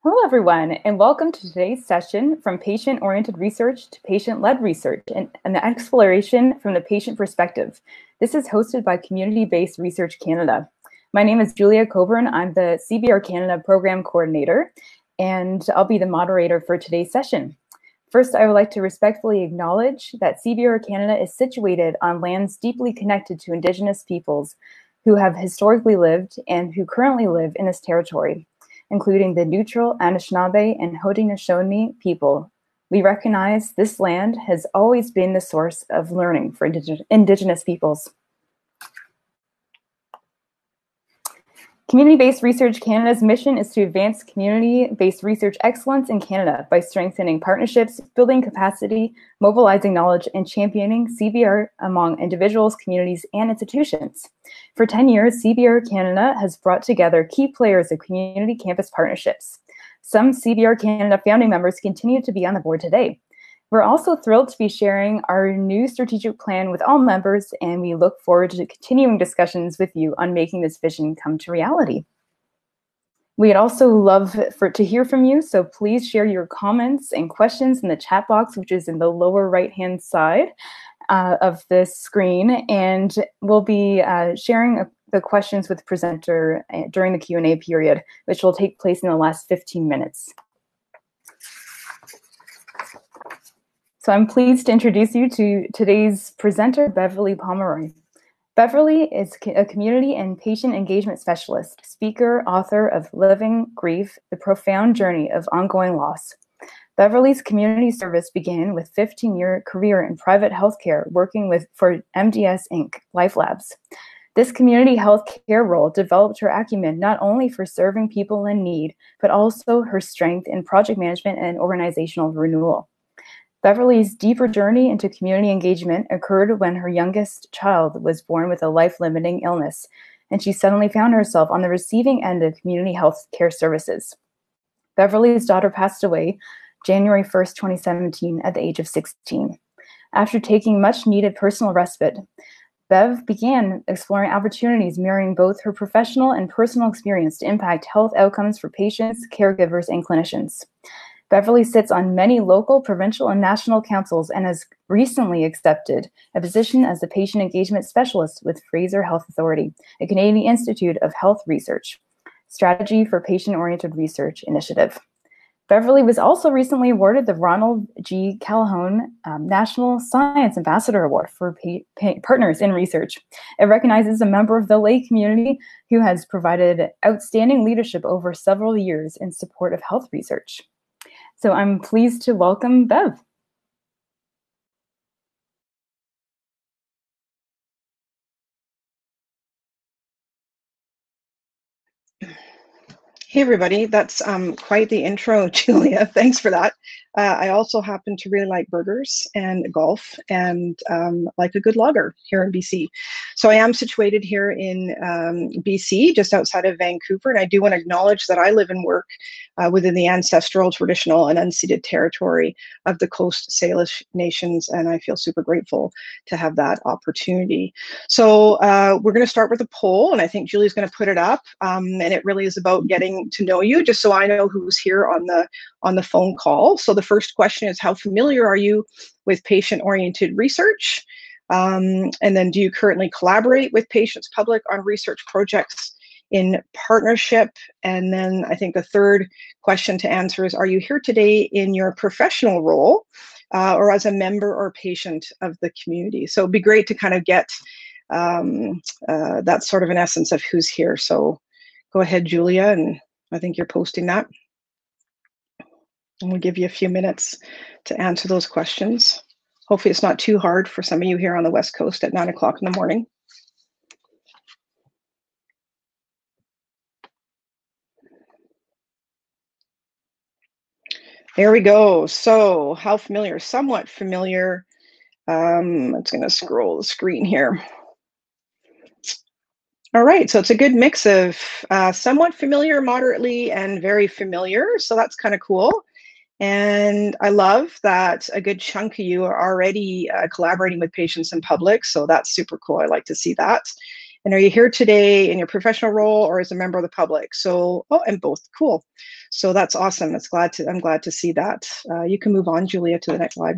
Hello, everyone, and welcome to today's session, From Patient-Oriented Research to Patient-Led Research, and an exploration from the patient perspective. This is hosted by Community-Based Research Canada. My name is Julia Coburn. I'm the CBR Canada Program Coordinator, and I'll be the moderator for today's session. First, I would like to respectfully acknowledge that CBR Canada is situated on lands deeply connected to Indigenous peoples who have historically lived and who currently live in this territory, including the neutral Anishinaabe and Haudenosaunee people. We recognize this land has always been the source of learning for Indigenous peoples. Community-Based Research Canada's mission is to advance community-based research excellence in Canada by strengthening partnerships, building capacity, mobilizing knowledge, and championing CBR among individuals, communities, and institutions. For 10 years, CBR Canada has brought together key players of community campus partnerships. Some CBR Canada founding members continue to be on the board today. We're also thrilled to be sharing our new strategic plan with all members, and we look forward to continuing discussions with you on making this vision come to reality. We'd also love to hear from you, so please share your comments and questions in the chat box, which is in the lower right-hand side of the screen, and we'll be sharing the questions with the presenter during the Q&A period, which will take place in the last 15 minutes. So I'm pleased to introduce you to today's presenter, Beverley Pomeroy. Beverley is a community and patient engagement specialist, speaker, author of Living Grief, The Profound Journey of Ongoing Loss. Beverley's community service began with a 15-year career in private healthcare, working for MDS Inc. Life Labs. This community healthcare role developed her acumen not only for serving people in need, but also her strength in project management and organizational renewal. Beverley's deeper journey into community engagement occurred when her youngest child was born with a life-limiting illness, and she suddenly found herself on the receiving end of community health care services. Beverley's daughter passed away January 1st, 2017, at the age of 16. After taking much-needed personal respite, Bev began exploring opportunities mirroring both her professional and personal experience to impact health outcomes for patients, caregivers, and clinicians. Beverley sits on many local, provincial, and national councils and has recently accepted a position as a patient engagement specialist with Fraser Health Authority, a Canadian Institute of Health Research, Strategy for Patient-Oriented Research Initiative. Beverley was also recently awarded the Ronald G. Calhoun National Science Ambassador Award for Partners in Research. It recognizes a member of the lay community who has provided outstanding leadership over several years in support of health research. So I'm pleased to welcome Bev. Hey everybody, that's quite the intro, Julia. Thanks for that. I also happen to really like burgers and golf and like a good lager here in BC. So I am situated here in BC, just outside of Vancouver, and I do want to acknowledge that I live and work within the ancestral, traditional, and unceded territory of the Coast Salish Nations, and I feel super grateful to have that opportunity. So we're going to start with a poll, and I think Julia's going to put it up, and it really is about getting to know you, just so I know who's here on the phone call. So the first question is, how familiar are you with patient-oriented research? And then, do you currently collaborate with Patients Public on research projects in partnership? And then I think the third question to answer is, are you here today in your professional role or as a member or patient of the community? So it'd be great to kind of get that sort of an essence of who's here. So go ahead, Julia, and I think you're posting that. And we'll give you a few minutes to answer those questions. Hopefully it's not too hard for some of you here on the West Coast at 9 o'clock in the morning. There we go. So how familiar? Somewhat familiar. It's going to scroll the screen here. All right, so it's a good mix of somewhat familiar, moderately, and very familiar. So that's kind of cool. And I love that a good chunk of you are already collaborating with Patients in Public. So that's super cool. I like to see that. And are you here today in your professional role or as a member of the public? So, oh, and both, cool. So that's awesome. I'm glad to see that. You can move on, Julia, to the next slide.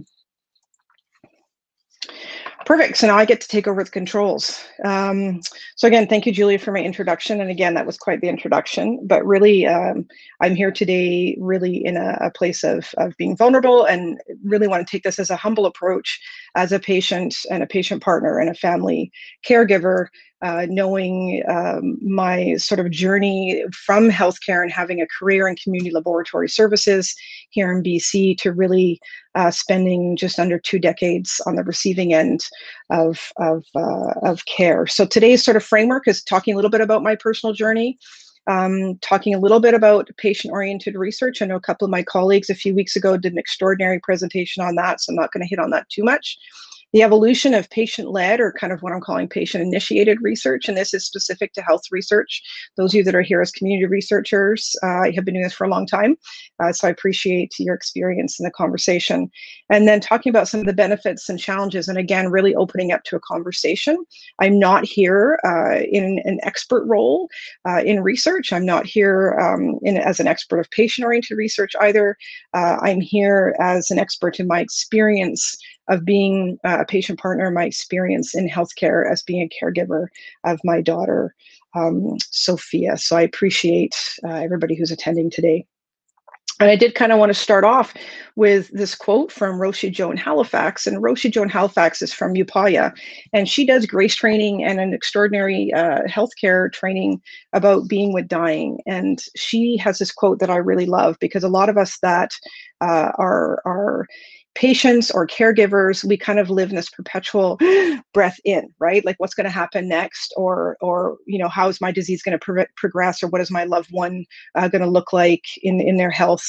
Perfect. So now I get to take over the controls. So again, thank you, Julia, for my introduction. And again, that was quite the introduction. But really, I'm here today really in a place of being vulnerable, and really want to take this as a humble approach as a patient and a patient partner and a family caregiver, knowing my sort of journey from healthcare and having a career in community laboratory services here in BC to really spending just under 2 decades on the receiving end of care. So today's sort of framework is talking a little bit about my personal journey, talking a little bit about patient-oriented research. I know a couple of my colleagues a few weeks ago did an extraordinary presentation on that, so I'm not going to hit on that too much. The evolution of patient-led, or kind of what I'm calling patient-initiated research, and this is specific to health research. Those of you that are here as community researchers, I have been doing this for a long time, so I appreciate your experience in the conversation. And then talking about some of the benefits and challenges, and again, really opening up to a conversation. I'm not here in an expert role in research. I'm not here as an expert of patient-oriented research either. I'm here as an expert in my experience of being a patient partner, my experience in healthcare as being a caregiver of my daughter, Sophia. So I appreciate everybody who's attending today. And I did kind of want to start off with this quote from Roshi Joan Halifax. And Roshi Joan Halifax is from Upaya, and she does GRACE training and an extraordinary healthcare training about being with dying. And she has this quote that I really love, because a lot of us that are patients or caregivers, we kind of live in this perpetual breath in, right? Like, what's going to happen next, or you know, how is my disease going to progress, or what is my loved one going to look like in their health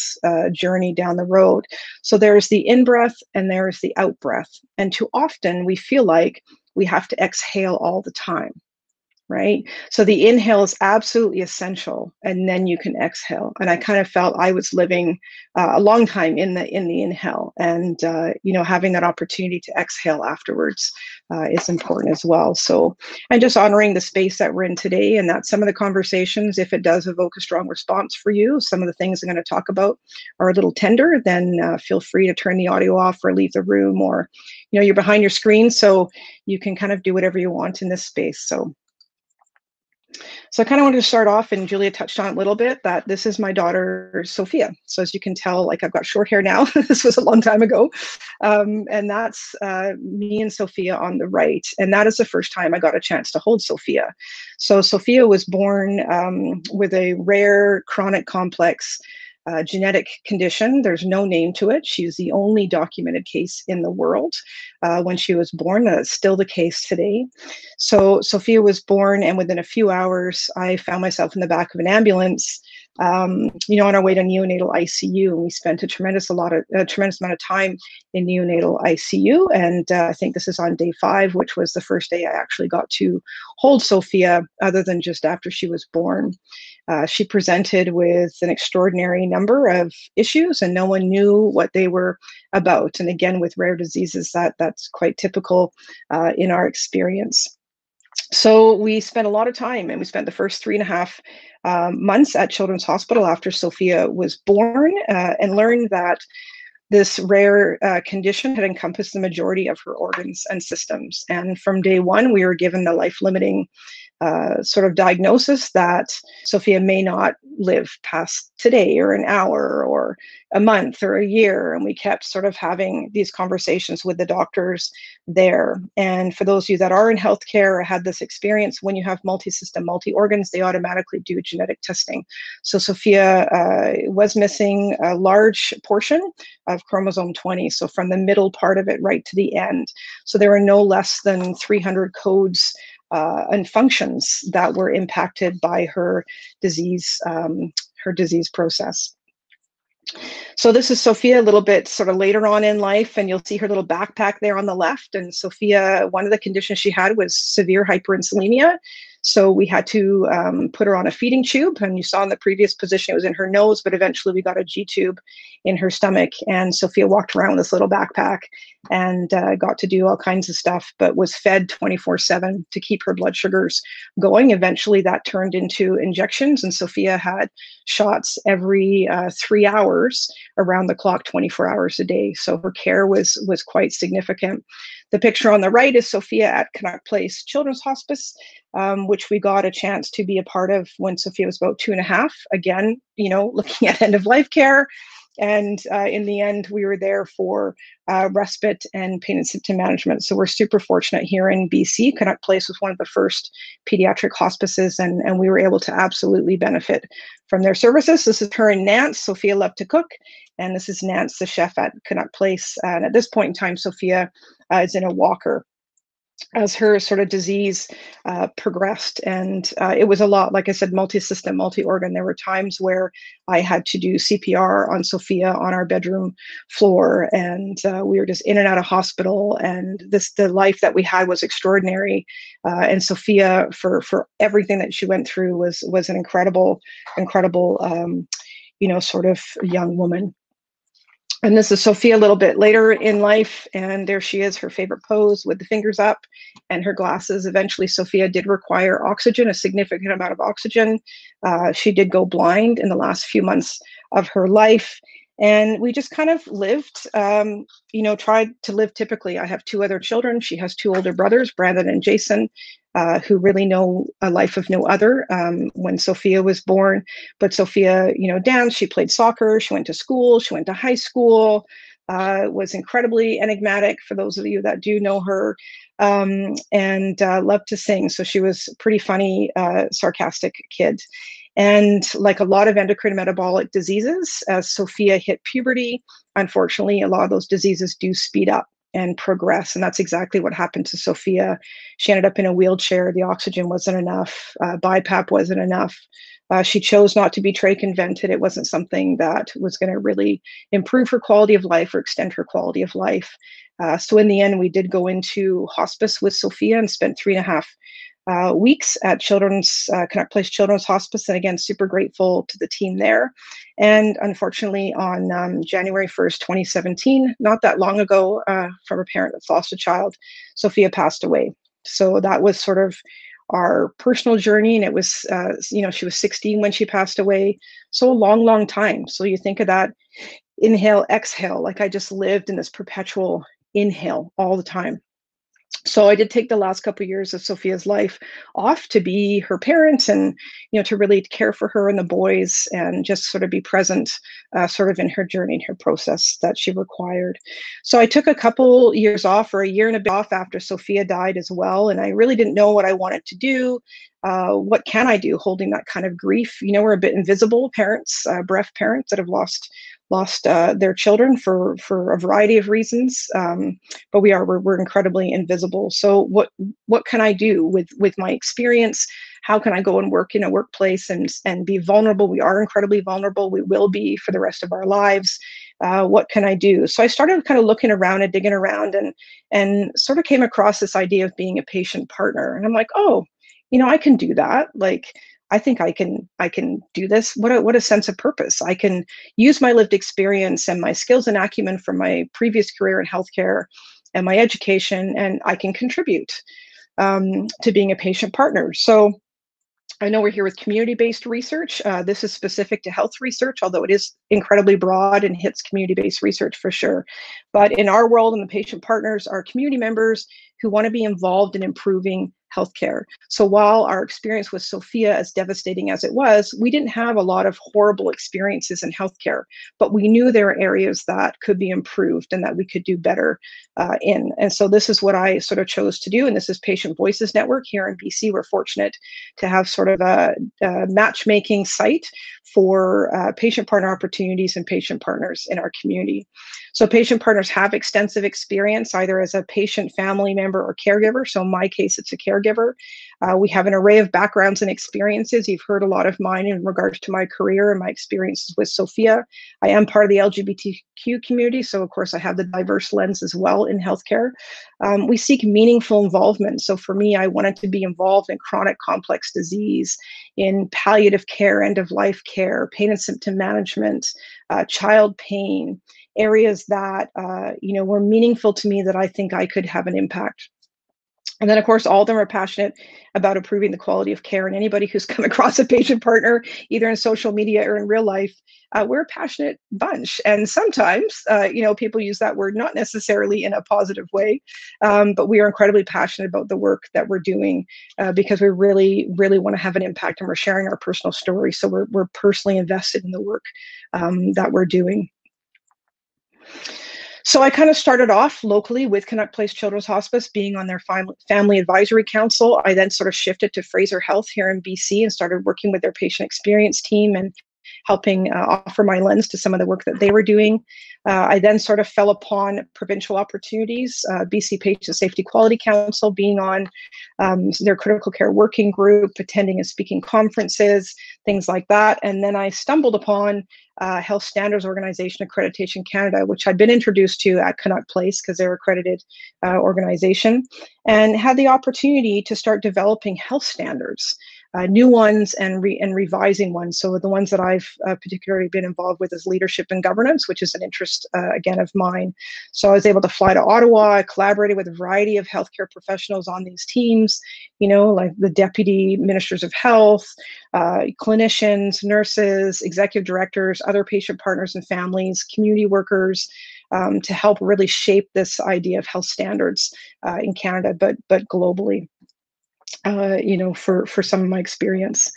journey down the road. So there's the in breath and there's the out breath, and too often we feel like we have to exhale all the time. Right? So the inhale is absolutely essential, and then you can exhale. And I kind of felt I was living a long time in the inhale, and you know, having that opportunity to exhale afterwards is important as well. So, and just honoring the space that we're in today, and that some of the conversations, if it does evoke a strong response for you, some of the things I'm going to talk about are a little tender, then feel free to turn the audio off or leave the room, or, you know, you're behind your screen, so you can kind of do whatever you want in this space. So I kind of wanted to start off, and Julia touched on it a little bit, that this is my daughter, Sophia. So as you can tell, like, I've got short hair now. This was a long time ago. And that's me and Sophia on the right. And that is the first time I got a chance to hold Sophia. So Sophia was born with a rare chronic complex genetic condition. There's no name to it. She's the only documented case in the world when she was born. That's still the case today. So Sophia was born, and within a few hours, I found myself in the back of an ambulance, you know, on our way to neonatal ICU. And we spent a tremendous amount of time in neonatal ICU. And I think this is on day 5, which was the first day I actually got to hold Sophia, other than just after she was born. She presented with an extraordinary number of issues, and no one knew what they were about. And again, with rare diseases, that's quite typical in our experience. So we spent a lot of time, and we spent the first 3.5 months at Children's Hospital after Sophia was born, and learned that this rare condition had encompassed the majority of her organs and systems. And from day 1, we were given the life-limiting sort of diagnosis that Sophia may not live past today, or an hour, or a month, or a year. And we kept sort of having these conversations with the doctors there. And for those of you that are in healthcare or had this experience, when you have multi-system, multi-organs, they automatically do genetic testing. So Sophia was missing a large portion of chromosome 20, so from the middle part of it right to the end. So there were no less than 300 codes and functions that were impacted by her disease process. So this is Sophia a little bit sort of later on in life, and you'll see her little backpack there on the left. And Sophia, one of the conditions she had was severe hyperinsulinemia. So we had to put her on a feeding tube, and you saw in the previous position it was in her nose, but eventually we got a G tube in her stomach. And Sophia walked around with this little backpack and got to do all kinds of stuff, but was fed 24/7 to keep her blood sugars going. Eventually that turned into injections, and Sophia had shots every 3 hours around the clock, 24 hours a day. So her care was quite significant. The picture on the right is Sophia at Canuck Place Children's Hospice, which we got a chance to be a part of when Sophia was about 2.5. Again, looking at end of life care. And in the end, we were there for respite and pain and symptom management. So we're super fortunate here in BC. Canuck Place was one of the first pediatric hospices, and we were able to absolutely benefit from their services. This is her and Nance. Sophia loved to cook, and this is Nance, the chef at Canuck Place. And at this point in time, Sophia is in a walker as her sort of disease progressed. And it was a lot, like I said, multi-system, multi-organ. There were times where I had to do CPR on Sophia on our bedroom floor, and we were just in and out of hospital. And the life that we had was extraordinary. And Sophia, for everything that she went through, was an incredible, sort of young woman. And this is Sophia a little bit later in life, and there she is, her favorite pose with the fingers up and her glasses. Eventually, Sophia did require oxygen, a significant amount of oxygen. She did go blind in the last few months of her life. And we just kind of lived, tried to live typically. I have 2 other children. She has 2 older brothers, Brandon and Jason, who really know a life of no other when Sophia was born. But Sophia, danced, she played soccer, she went to school, she went to high school, was incredibly enigmatic for those of you that do know her, and loved to sing. So she was a pretty funny, sarcastic kid. And like a lot of endocrine metabolic diseases, as Sophia hit puberty, unfortunately, a lot of those diseases do speed up and progress. And that's exactly what happened to Sophia. She ended up in a wheelchair. The oxygen wasn't enough. BiPAP wasn't enough. She chose not to be trach invented. It wasn't something that was going to really improve her quality of life or extend her quality of life. So in the end, we did go into hospice with Sophia and spent 3.5 weeks at Canuck Place Children's Hospice. And again, super grateful to the team there. And unfortunately, on January 1st, 2017, not that long ago, from a parent that's lost a child, Sophia passed away. So that was sort of our personal journey. And it was, she was 16 when she passed away. So a long, long time. So you think of that inhale, exhale, like I just lived in this perpetual inhale all the time. So I did take the last couple of years of Sophia's life off to be her parent and, to really care for her and the boys and just sort of be present sort of in her journey and her process that she required. So I took a couple years off, or a year and a bit off, after Sophia died as well. And I really didn't know what I wanted to do. What can I do holding that kind of grief? We're a bit invisible parents, bereft parents that have lost their children for a variety of reasons, but we're incredibly invisible. So what can I do with my experience? How can I go and work in a workplace and be vulnerable? We are incredibly vulnerable. We will be for the rest of our lives. What can I do? So I started kind of looking around and digging around and sort of came across this idea of being a patient partner. And I'm like, oh, I can do that. Like, I think I can do this. What a sense of purpose. I can use my lived experience and my skills and acumen from my previous career in healthcare and my education, and I can contribute to being a patient partner. So I know we're here with community-based research. This is specific to health research, although it is incredibly broad and hits community-based research for sure. But in our world, and the patient partners are community members who want to be involved in improving healthcare. So while our experience with Sophia, as devastating as it was, we didn't have a lot of horrible experiences in healthcare, but we knew there are areas that could be improved and that we could do better in. And so this is what I sort of chose to do. And this is Patient Voices Network here in BC. We're fortunate to have sort of a matchmaking site for patient partner opportunities and patient partners in our community. So patient partners have extensive experience either as a patient, family member, or caregiver. So in my case, it's a caregiver. We have an array of backgrounds and experiences. You've heard a lot of mine in regards to my career and my experiences with Sophia. I am part of the LGBTQ community, so of course I have the diverse lens as well in healthcare. We seek meaningful involvement. So for me, I wanted to be involved in chronic complex disease, in palliative care, end of life care, pain and symptom management, child pain, areas that were meaningful to me that I think I could have an impact. And then, of course, all of them are passionate about improving the quality of care. And anybody who's come across a patient partner, either in social media or in real life, we're a passionate bunch. And sometimes, people use that word not necessarily in a positive way, but we are incredibly passionate about the work that we're doing because we really, really want to have an impact, and we're sharing our personal story. So we're personally invested in the work that we're doing. So I kind of started off locally with Canuck Place Children's Hospice, being on their family advisory council. I then sort of shifted to Fraser Health here in BC and started working with their patient experience team and helping offer my lens to some of the work that they were doing. I then sort of fell upon provincial opportunities, BC Patient Safety Quality Council, being on their critical care working group, attending and speaking conferences, things like that. And then I stumbled upon Health Standards Organization Accreditation Canada, which I'd been introduced to at Canuck Place because they're an accredited organization, and had the opportunity to start developing health standards. New ones and revising ones. So the ones that I've particularly been involved with is leadership and governance, which is an interest, again, of mine. So I was able to fly to Ottawa. I collaborated with a variety of healthcare professionals on these teams, like the deputy ministers of health, clinicians, nurses, executive directors, other patient partners and families, community workers, to help really shape this idea of health standards in Canada, but globally. For some of my experience.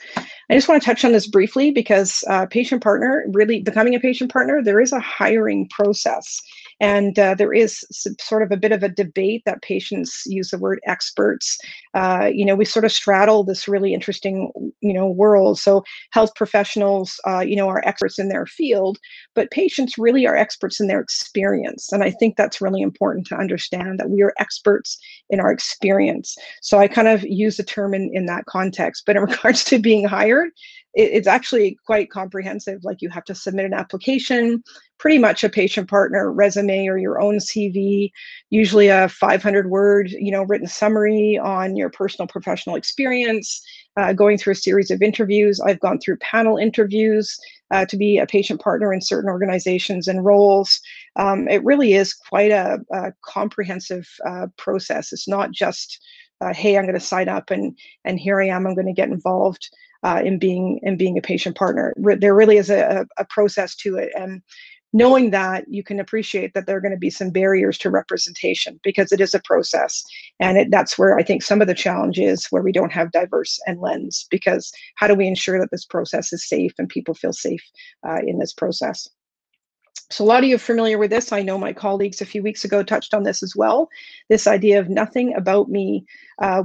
I just want to touch on this briefly because patient partner, really becoming a patient partner, there is a hiring process. And there is sort of a bit of a debate that patients use the word experts. We sort of straddle this really interesting, world. So health professionals, are experts in their field, but patients really are experts in their experience. And I think that's really important to understand, that we are experts in our experience. So I kind of use the term in that context. But in regards to being hired, it's actually quite comprehensive. Like, you have to submit an application, pretty much a patient partner resume or your own CV, usually a 500-word, written summary on your personal professional experience, going through a series of interviews. I've gone through panel interviews to be a patient partner in certain organizations and roles. It really is quite a comprehensive process. It's not just, hey, I'm going to sign up and here I am, I'm going to get involved in being a patient partner. There really is a process to it, and knowing that, you can appreciate that there are going to be some barriers to representation because it is a process, and that's where I think some of the challenge is, where we don't have diverse and lens, because how do we ensure that this process is safe and people feel safe in this process? So a lot of you are familiar with this. I know my colleagues a few weeks ago touched on this as well. This idea of nothing about me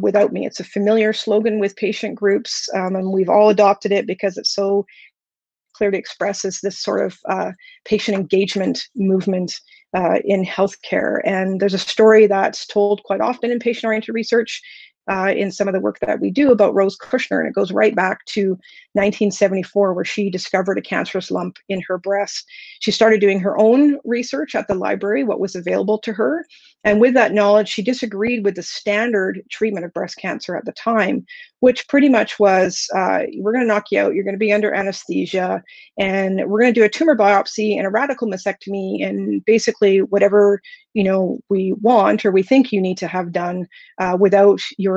without me. It's a familiar slogan with patient groups, and we've all adopted it because it's so clearly expresses this sort of patient engagement movement in healthcare. And there's a story that's told quite often in patient-oriented research in some of the work that we do about Rose Kushner, and it goes right back to 1974, where she discovered a cancerous lump in her breast. She started doing her own research at the library, what was available to her, and with that knowledge, she disagreed with the standard treatment of breast cancer at the time, which pretty much was, we're going to knock you out, you're going to be under anesthesia, and we're going to do a tumor biopsy and a radical mastectomy, and basically whatever we want or we think you need to have done without your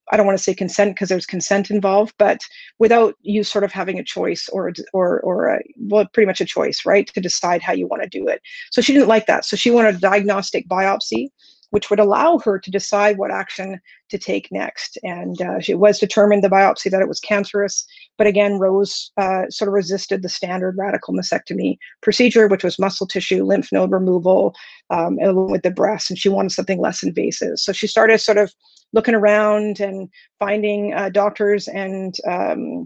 I don't want to say consent, because there's consent involved, but without you sort of having a choice or pretty much a choice, right, to decide how you want to do it. So she didn't like that. So she wanted a diagnostic biopsy, which would allow her to decide what action to take next. And it was determined, the biopsy, that it was cancerous. But again, Rose sort of resisted the standard radical mastectomy procedure, which was muscle tissue, lymph node removal, along with the breast, and she wanted something less invasive. So she started sort of looking around and finding doctors and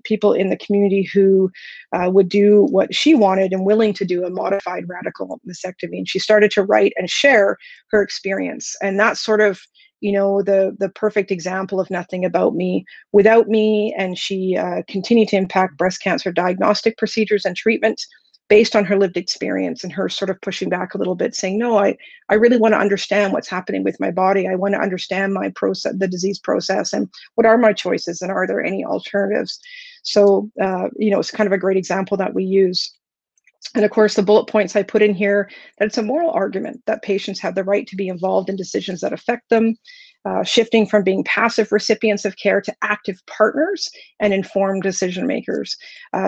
people in the community who would do what she wanted and willing to do, a modified radical mastectomy. And she started to write and share her experience. And that's sort of, you know, the perfect example of nothing about me without me. And she continued to impact breast cancer diagnostic procedures and treatment based on her lived experience, and her sort of pushing back a little bit, saying, no, I really want to understand what's happening with my body. I want to understand my process, the disease process, and what are my choices, and are there any alternatives? So, you know, it's kind of a great example that we use. And of course, the bullet points I put in here, that it's a moral argument that patients have the right to be involved in decisions that affect them, shifting from being passive recipients of care to active partners and informed decision makers.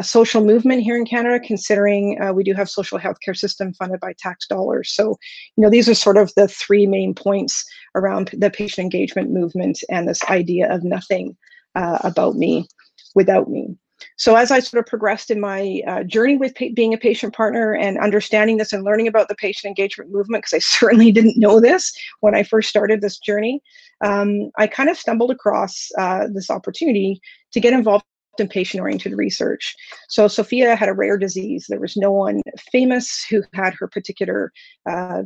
Social movement here in Canada, considering we do have social healthcare system funded by tax dollars. So, you know, these are sort of the three main points around the patient engagement movement and this idea of nothing about me without me. So as I sort of progressed in my journey with being a patient partner and understanding this and learning about the patient engagement movement, because I certainly didn't know this when I first started this journey, I kind of stumbled across this opportunity to get involved in patient-oriented research. So Sophia had a rare disease. There was no one famous who had her particular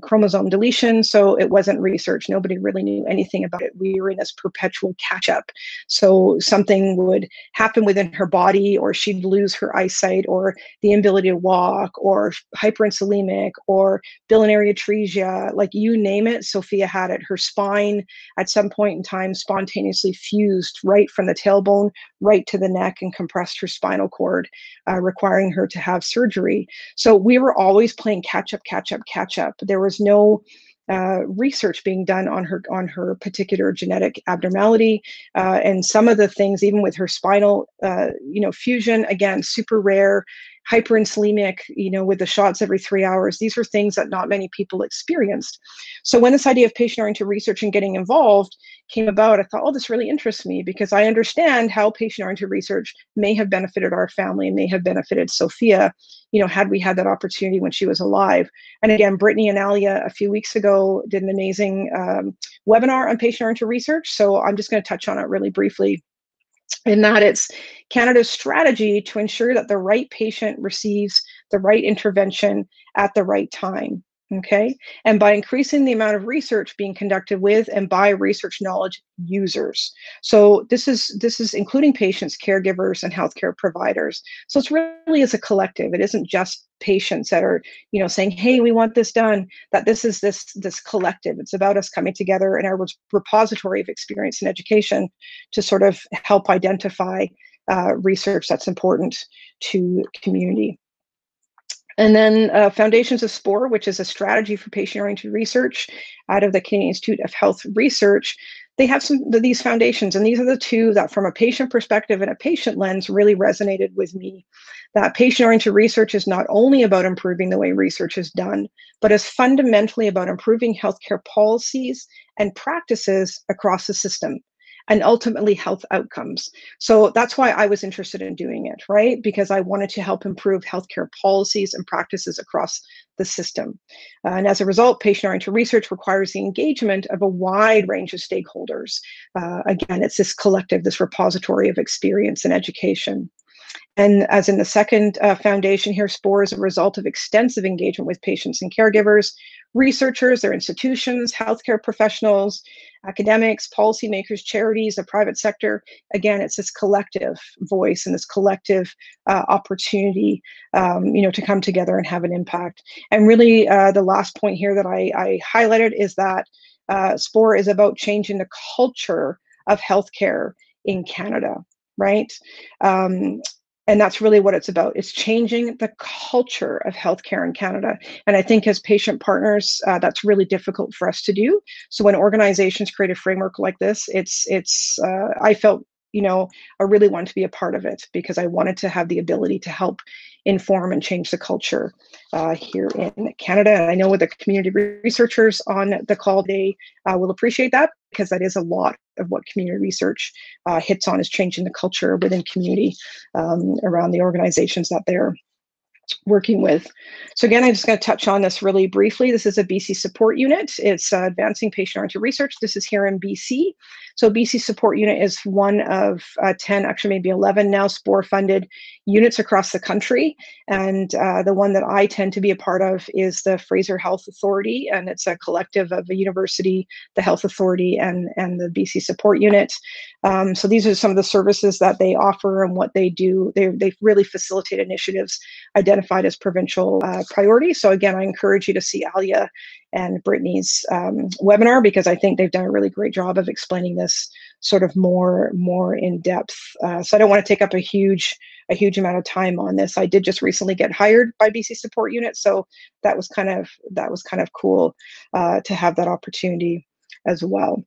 chromosome deletion, so it wasn't research. Nobody really knew anything about it. We were in this perpetual catch-up. So something would happen within her body, or she'd lose her eyesight, or the inability to walk, or hyperinsulinic, or biliary atresia, like you name it, Sophia had it. Her spine at some point in time spontaneously fused right from the tailbone right to the neck and compressed her spinal cord, requiring her to have surgery. So we were always playing catch up, catch up, catch up. There was no research being done on her particular genetic abnormality, and some of the things, even with her spinal, fusion, again, super rare, hyperinsulinic, with the shots every 3 hours. These were things that not many people experienced. So when this idea of patient-oriented research and getting involved came about, I thought, oh, this really interests me, because I understand how patient-oriented research may have benefited our family and may have benefited Sophia, had we had that opportunity when she was alive. And again, Brittany and Alia a few weeks ago did an amazing webinar on patient-oriented research. So I'm just going to touch on it really briefly, in that it's Canada's strategy to ensure that the right patient receives the right intervention at the right time. Okay, and by increasing the amount of research being conducted with and by research knowledge users. So this is including patients, caregivers, and healthcare providers. So it's really as a collective. It isn't just patients that are, saying, hey, we want this done. That this is this collective. It's about us coming together in our repository of experience and education to sort of help identify research that's important to community. And then Foundations of SPOR, which is a strategy for patient-oriented research out of the Canadian Institute of Health Research. They have these foundations, and these are the two that, from a patient perspective and a patient lens, really resonated with me. That patient-oriented research is not only about improving the way research is done, but is fundamentally about improving healthcare policies and practices across the system, and ultimately health outcomes. So that's why I was interested in doing it, right? Because I wanted to help improve healthcare policies and practices across the system. And as a result, patient-oriented research requires the engagement of a wide range of stakeholders. Again, it's this collective, this repository of experience and education. And as in the second foundation here, SPOR is a result of extensive engagement with patients and caregivers, researchers, their institutions, healthcare professionals, academics, policymakers, charities, the private sector. Again, it's this collective voice and this collective opportunity, to come together and have an impact. And really, the last point here that I highlighted is that SPOR is about changing the culture of healthcare in Canada, right? And that's really what it's about. It's changing the culture of healthcare in Canada. And I think as patient partners, that's really difficult for us to do. So when organizations create a framework like this, I felt, I really wanted to be a part of it, because I wanted to have the ability to help inform and change the culture here in Canada. And I know with the community researchers on the call today will appreciate that, because that is a lot of what community research hits on, is changing the culture within community around the organizations that they're working with. So again, I'm just going to touch on this really briefly. This is a BC support unit. It's advancing patient-oriented research. This is here in BC. So BC support unit is one of 10, actually maybe 11 now, SPOR funded units across the country. And the one that I tend to be a part of is the Fraser Health Authority. And it's a collective of a university, the Health Authority, and the BC support unit. So these are some of the services that they offer and what they do. They really facilitate initiatives identified as provincial priorities. So again, I encourage you to see Alia and Brittany's webinar, because I think they've done a really great job of explaining this sort of more in depth. So I don't want to take up a huge amount of time on this. I did just recently get hired by BC Support Unit, so that was kind of cool to have that opportunity as well.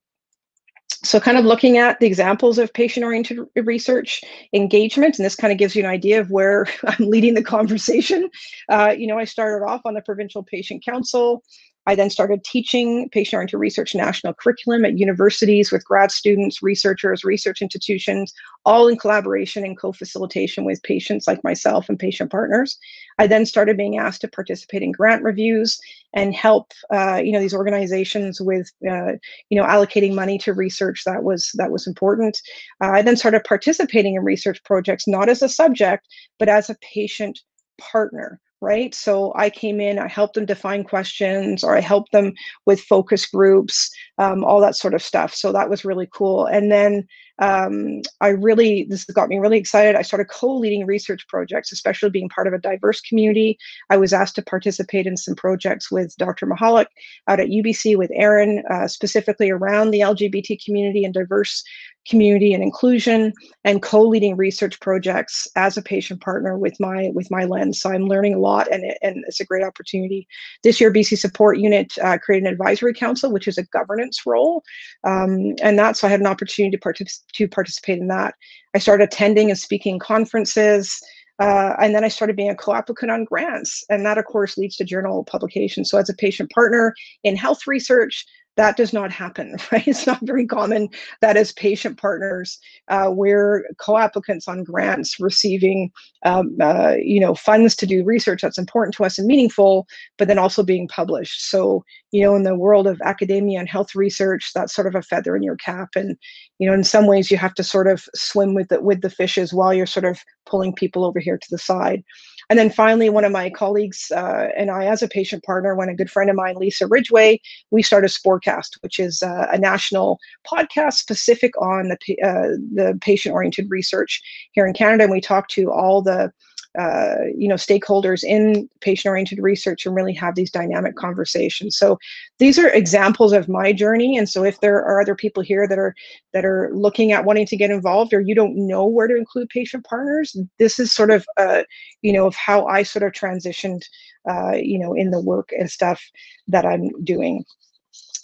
So kind of looking at the examples of patient-oriented research engagement, and this kind of gives you an idea of where I'm leading the conversation. I started off on the Provincial Patient Council. I then started teaching patient-oriented research national curriculum at universities with grad students, researchers, research institutions, all in collaboration and co-facilitation with patients like myself and patient partners. I then started being asked to participate in grant reviews and help these organizations with allocating money to research that was important. I then started participating in research projects, not as a subject, but as a patient partner. Right. So I came in, I helped them define questions, or I helped them with focus groups, all that sort of stuff. So that was really cool. And then this got me really excited. I started co-leading research projects, especially being part of a diverse community. I was asked to participate in some projects with Dr. Mahalik out at UBC with Aaron, specifically around the LGBT community and diverse community and inclusion, and co-leading research projects as a patient partner with my lens. So I'm learning a lot, and it's a great opportunity. This year, BC Support Unit created an advisory council, which is a governance role, so I had an opportunity to participate in that. I started attending and speaking conferences. And then I started being a co-applicant on grants, and that of course leads to journal publication. So as a patient partner in health research, that does not happen, right? It's not very common that as patient partners, we're co-applicants on grants, receiving funds to do research that's important to us and meaningful, but then also being published. So, in the world of academia and health research, that's sort of a feather in your cap. And, in some ways you have to sort of swim with the fishes while you're sort of pulling people over here to the side. And then finally, one of my colleagues and I, as a patient partner, when a good friend of mine, Lisa Ridgway, we started SPORcast, which is a national podcast specific on the patient-oriented research here in Canada. And we talk to all the stakeholders in patient-oriented research and really have these dynamic conversations. So these are examples of my journey. And so if there are other people here that are looking at wanting to get involved, or you don't know where to include patient partners, this is sort of of how I sort of transitioned in the work and stuff that I'm doing.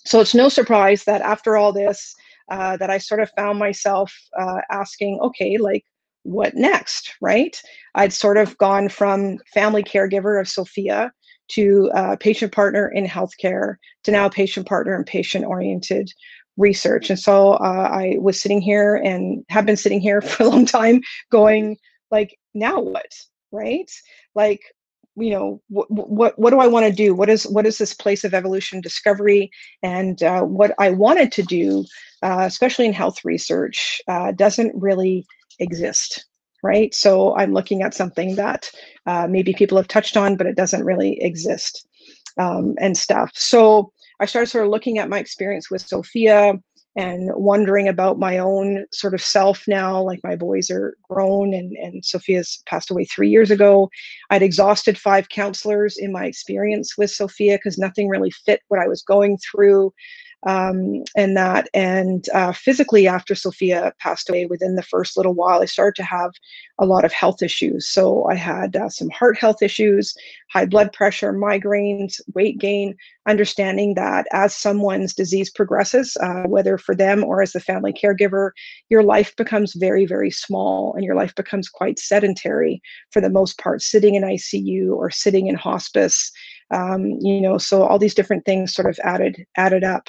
So it's no surprise that after all this, that I sort of found myself asking, okay, like, what next, right? I'd sort of gone from family caregiver of Sophia to patient partner in healthcare to now patient partner in patient-oriented research. And so I was sitting here and have been sitting here for a long time going, like, now what, right? Like, what do I want to do? What is this place of evolution discovery? And what I wanted to do, especially in health research, doesn't really exist, right? So I'm looking at something that maybe people have touched on, but it doesn't really exist, and stuff. So I started sort of looking at my experience with Sophia and wondering about my own sort of self now. Like, my boys are grown, and Sophia's passed away 3 years ago. I'd exhausted 5 counselors in my experience with Sophia because nothing really fit what I was going through. Physically, after Sophia passed away, within the first little while, I started to have a lot of health issues. So I had some heart health issues, high blood pressure, migraines, weight gain, understanding that as someone's disease progresses, whether for them or as the family caregiver, your life becomes very, very small, and your life becomes quite sedentary for the most part, sitting in ICU or sitting in hospice. So all these different things sort of added up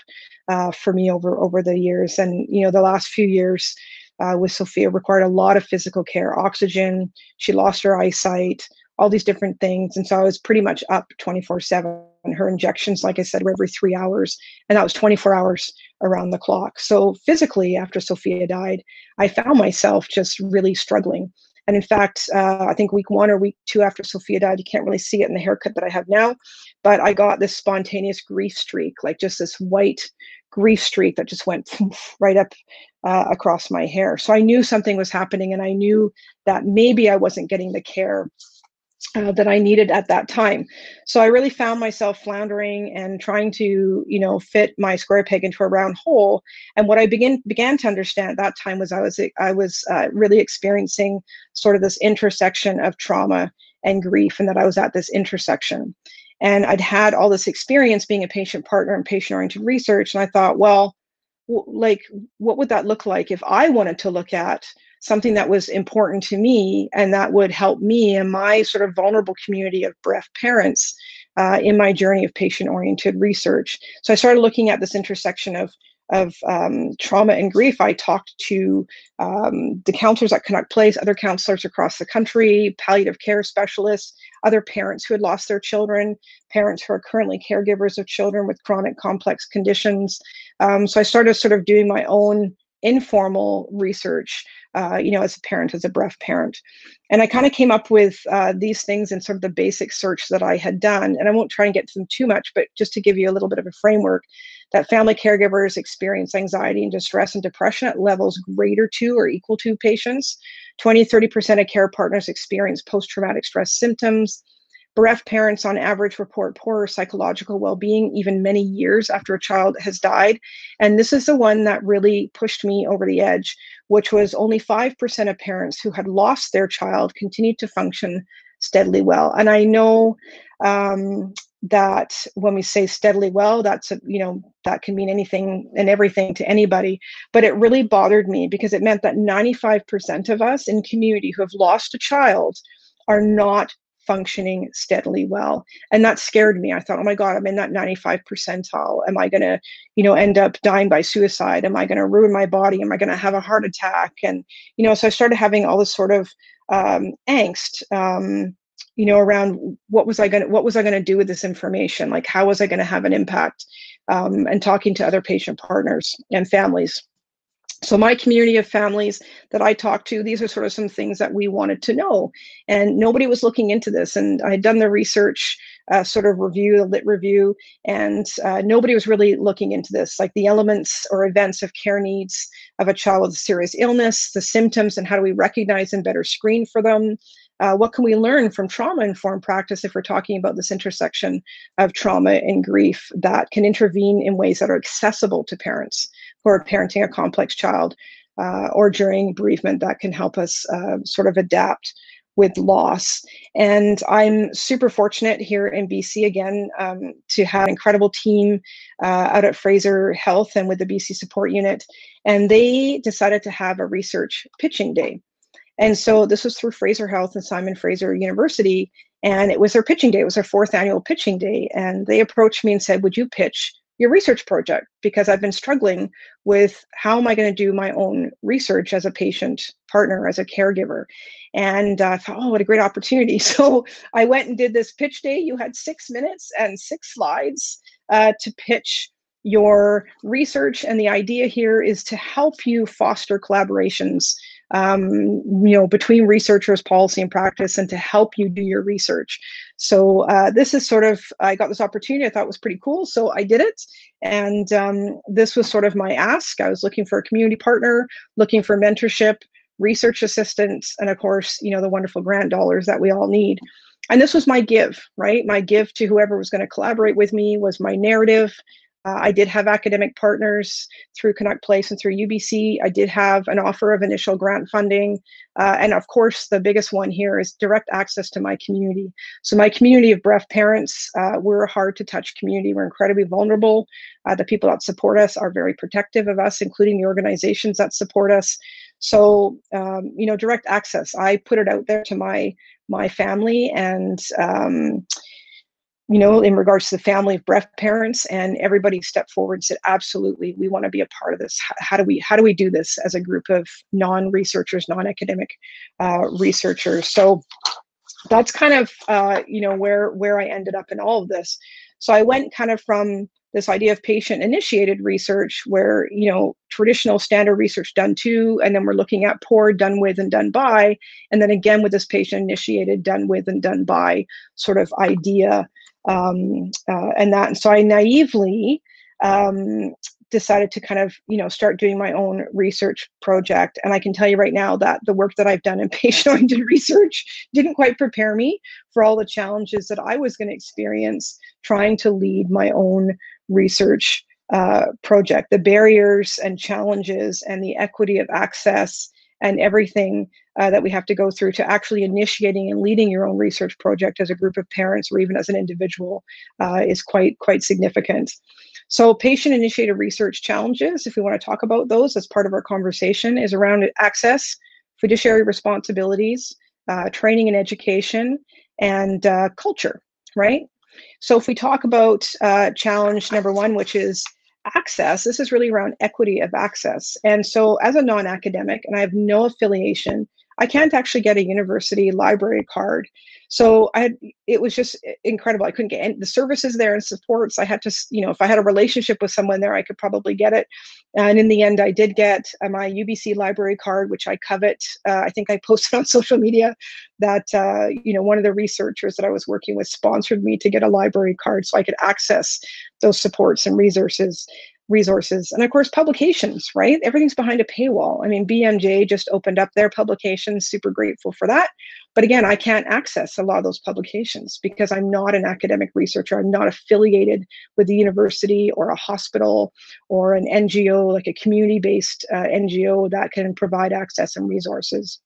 for me over the years. And, the last few years with Sophia required a lot of physical care, oxygen. She lost her eyesight, all these different things. And so I was pretty much up 24/7. Her injections, like I said, were every 3 hours, and that was 24 hours around the clock. So physically, after Sophia died, I found myself just really struggling. And in fact, I think week 1 or week 2 after Sophia died, you can't really see it in the haircut that I have now, but I got this spontaneous grief streak, like just this white grief streak that just went right up across my hair. So I knew something was happening, and I knew that maybe I wasn't getting the care that I needed at that time. So I really found myself floundering and trying to, fit my square peg into a round hole. And what I began to understand at that time was I was really experiencing sort of this intersection of trauma and grief, and that I was at this intersection. And I'd had all this experience being a patient partner in patient-oriented research, and I thought, well, like, what would that look like if I wanted to look at something that was important to me and that would help me and my sort of vulnerable community of breast parents in my journey of patient-oriented research. So I started looking at this intersection of trauma and grief. I talked to the counselors at Canuck Place, other counselors across the country, palliative care specialists, other parents who had lost their children, parents who are currently caregivers of children with chronic complex conditions. So I started sort of doing my own informal research, as a parent, as a breast parent. And I kind of came up with these things in sort of the basic search that I had done. And I won't try and get to them too much, but just to give you a little bit of a framework, that family caregivers experience anxiety and distress and depression at levels greater to or equal to patients. 20-30% of care partners experience post-traumatic stress symptoms. Bereft parents on average report poorer psychological well-being even many years after a child has died. And this is the one that really pushed me over the edge, which was only 5% of parents who had lost their child continued to function steadily well. And I know that when we say steadily well, that can mean anything and everything to anybody, but it really bothered me because it meant that 95% of us in community who have lost a child are not functioning steadily well. And that scared me. I thought, oh my God, I'm in that 95 percentile. Am I going to, end up dying by suicide? Am I going to ruin my body? Am I going to have a heart attack? And, so I started having all this sort of angst, around what was I going to do with this information? Like, how was I going to have an impact? And talking to other patient partners and families. So my community of families that I talked to, these are sort of some things that we wanted to know. And nobody was looking into this. And I had done the research sort of review, the lit review, and nobody was really looking into this, like the elements or events of care needs of a child with a serious illness, the symptoms, and how do we recognize and better screen for them? What can we learn from trauma-informed practice if we're talking about this intersection of trauma and grief that can intervene in ways that are accessible to parents who are parenting a complex child or during bereavement that can help us sort of adapt with loss. And I'm super fortunate here in BC again to have an incredible team out at Fraser Health and with the BC Support Unit. And they decided to have a research pitching day. And so this was through Fraser Health and Simon Fraser University, and it was their pitching day. It was their 4th annual pitching day. And they approached me and said, would you pitch your research project? Because I've been struggling with how am I going to do my own research as a patient partner, as a caregiver. And I thought, oh, what a great opportunity. So I went and did this pitch day. You had 6 minutes and 6 slides to pitch your research. And the idea here is to help you foster collaborations between researchers, policy, and practice, and to help you do your research. So this is sort of, I got this opportunity. I thought it was pretty cool, so I did it. And this was sort of my ask. I was looking for a community partner, looking for mentorship, research assistance, and of course, the wonderful grant dollars that we all need. And this was my give, right? My give to whoever was going to collaborate with me was my narrative. I did have academic partners through Canuck Place and through UBC. I did have an offer of initial grant funding. And of course, the biggest one here is direct access to my community. So my community of breast parents, we're a hard to touch community. We're incredibly vulnerable. The people that support us are very protective of us, including the organizations that support us. So, direct access, I put it out there to my family and, in regards to the family of breast parents, and everybody stepped forward and said, absolutely, we want to be a part of this. How do we do this as a group of non-researchers, non-academic researchers? So that's kind of where I ended up in all of this. So I went kind of from this idea of patient-initiated research, where traditional standard research done to, and then we're looking at POR, done with and done by, and then again with this patient-initiated, done with and done by sort of idea, and that. And so I naively decided to kind of start doing my own research project. And I can tell you right now that the work that I've done in patient-oriented research didn't quite prepare me for all the challenges that I was going to experience trying to lead my own research project. The barriers and challenges and the equity of access and everything that we have to go through to actually initiating and leading your own research project as a group of parents or even as an individual is quite significant. So patient-initiated research challenges, if we want to talk about those as part of our conversation, is around access, fiduciary responsibilities, training and education, and culture, right? So if we talk about challenge number one, which is access, this is really around equity of access. And so as a non-academic, and I have no affiliation, I can't actually get a university library card. So it was just incredible. I couldn't get the services there and supports. I had to, if I had a relationship with someone there, I could probably get it. And in the end, I did get my UBC library card, which I covet. I think I posted on social media that, one of the researchers that I was working with sponsored me to get a library card so I could access those supports and resources. And of course, publications, right? Everything's behind a paywall. I mean, BMJ just opened up their publications, super grateful for that. But again, I can't access a lot of those publications because I'm not an academic researcher. I'm not affiliated with the university or a hospital or an NGO, like a community-based NGO that can provide access and resources.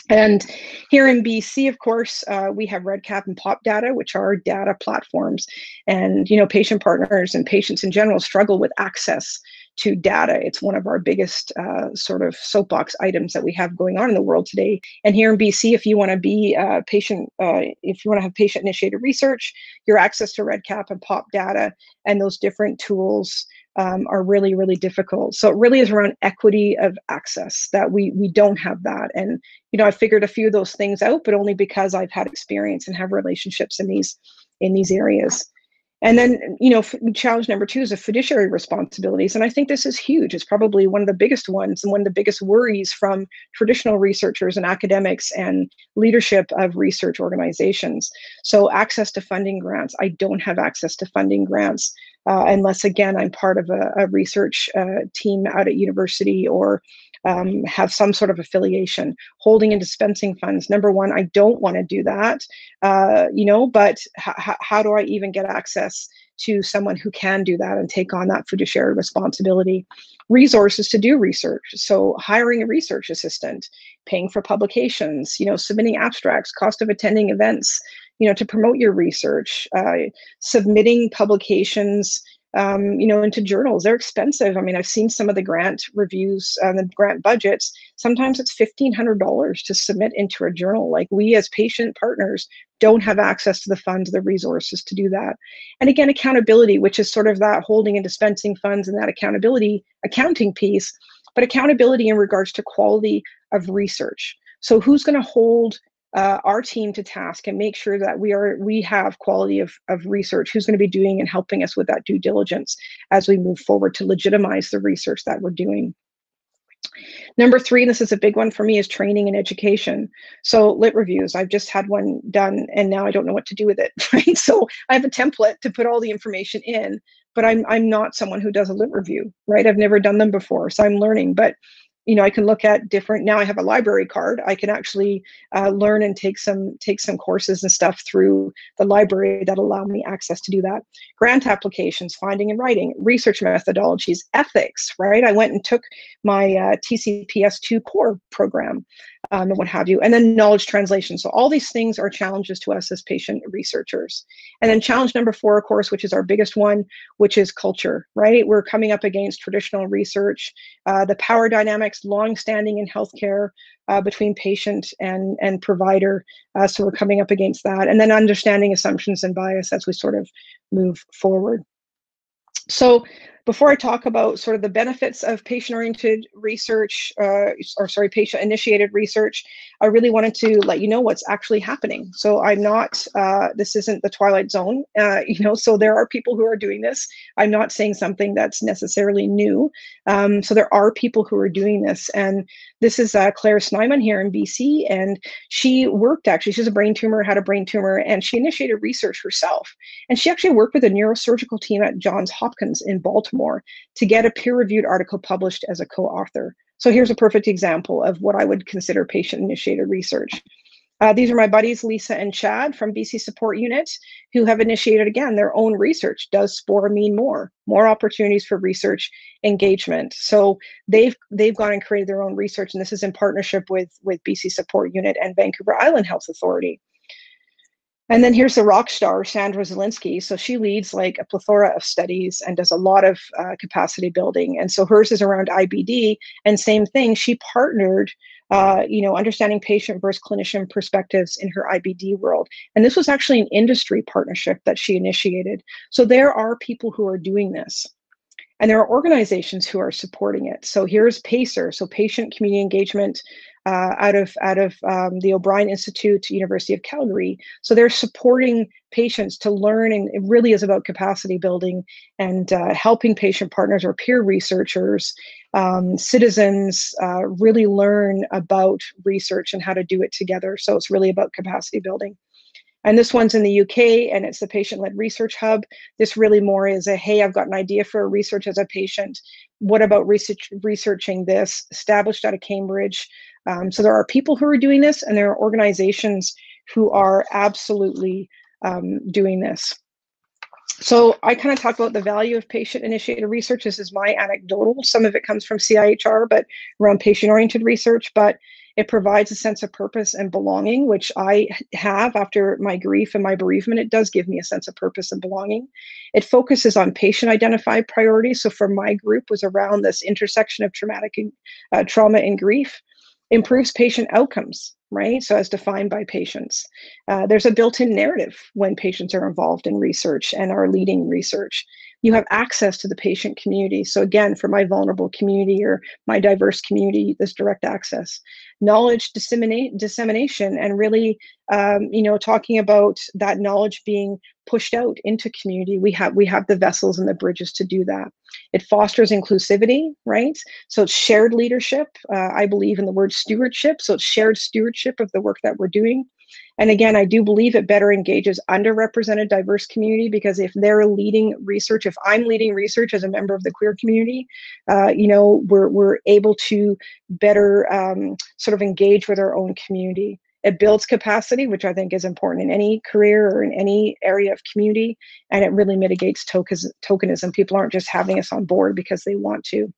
And here in BC, of course, we have REDCap and POP data, which are data platforms. And, patient partners and patients in general struggle with access to data. It's one of our biggest sort of soapbox items that we have going on in the world today. And here in BC, if you want to be if you want to have patient-initiated research, your access to REDCap and POP data and those different tools are really, really difficult. So it really is around equity of access that we don't have that. And, I figured a few of those things out, but only because I've had experience and have relationships in these areas. And then, challenge number two is the fiduciary responsibilities. And I think this is huge. It's probably one of the biggest ones and one of the biggest worries from traditional researchers and academics and leadership of research organizations. So access to funding grants. I don't have access to funding grants unless, again, I'm part of a research team out at university or have some sort of affiliation. Holding and dispensing funds. Number one, I don't want to do that, but how do I even get access to someone who can do that and take on that fiduciary responsibility? Resources to do research. So hiring a research assistant, paying for publications, submitting abstracts, cost of attending events, to promote your research, submitting publications, into journals. They're expensive. I mean, I've seen some of the grant reviews and the grant budgets. Sometimes it's $1,500 to submit into a journal. Like, we as patient partners don't have access to the funds, the resources to do that. And again, accountability, which is sort of that holding and dispensing funds and that accountability, accounting piece, but accountability in regards to quality of research. So who's going to hold our team to task and make sure that we have quality of research? Who's going to be doing and helping us with that due diligence as we move forward to legitimize the research that we're doing? Number three, and this is a big one for me, is training and education. So lit reviews, I've just had one done and now I don't know what to do with it, right? So I have a template to put all the information in, but I'm not someone who does a lit review, right? I've never done them before, so I'm learning. But I can look at different, now I have a library card. I can actually learn and take some courses and stuff through the library that allow me access to do that. Grant applications, finding and writing, research methodologies, ethics, right? I went and took my TCPS2 core program and what have you, and then knowledge translation. So all these things are challenges to us as patient researchers. And then challenge number four, of course, which is our biggest one, which is culture, right? We're coming up against traditional research, the power dynamics, long-standing in healthcare between patient and provider. So we're coming up against that. And then understanding assumptions and bias as we sort of move forward. So before I talk about sort of the benefits of patient-oriented research, patient-initiated research, I really wanted to let you know what's actually happening. So I'm not, this isn't the Twilight Zone, so there are people who are doing this. I'm not saying something that's necessarily new. So there are people who are doing this. And this is Claire Snyman here in BC. And she worked, actually, she's a brain tumor, had a brain tumor, and she initiated research herself. And she actually worked with a neurosurgical team at Johns Hopkins in Baltimore to get a peer-reviewed article published as a co-author. So here's a perfect example of what I would consider patient-initiated research. These are my buddies, Lisa and Chad from BC Support Unit, who have initiated, again, their own research. Does SPOR mean more? More opportunities for research engagement. So they've gone and created their own research, and this is in partnership with BC Support Unit and Vancouver Island Health Authority. And then here's the rock star, Sandra Zielinski. So she leads like a plethora of studies and does a lot of capacity building. And so hers is around IBD. And same thing, she partnered, understanding patient versus clinician perspectives in her IBD world. And this was actually an industry partnership that she initiated. So there are people who are doing this. And there are organizations who are supporting it. So here's PACER, so Patient Community Engagement, out of the O'Brien Institute, University of Calgary. So they're supporting patients to learn, and it really is about capacity building and helping patient partners or peer researchers, citizens really learn about research and how to do it together. So it's really about capacity building. And this one's in the UK, and it's the Patient-Led Research Hub. This really more is a, hey, I've got an idea for a research as a patient. What about researching this? Established out of Cambridge. So there are people who are doing this, and there are organizations who are absolutely doing this. So I kind of talk about the value of patient-initiated research. This is my anecdotal. Some of it comes from CIHR, but around patient-oriented research. But it provides a sense of purpose and belonging, which I have after my grief and my bereavement. It does give me a sense of purpose and belonging. It focuses on patient-identified priorities. So for my group was around this intersection of trauma and grief. Improves patient outcomes, right? So as defined by patients. There's a built-in narrative when patients are involved in research and are leading research. You have access to the patient community. So again, for my vulnerable community or my diverse community, this direct access. Knowledge dissemination, and really, talking about that knowledge being pushed out into community. We have the vessels and the bridges to do that. It fosters inclusivity, right? So it's shared leadership. I believe in the word stewardship. So it's shared stewardship of the work that we're doing. And again, I do believe it better engages underrepresented diverse community, because if they're leading research, if I'm leading research as a member of the queer community, we're able to better sort of engage with our own community. It builds capacity, which I think is important in any career or in any area of community, and it really mitigates tokenism. People aren't just having us on board because they want to.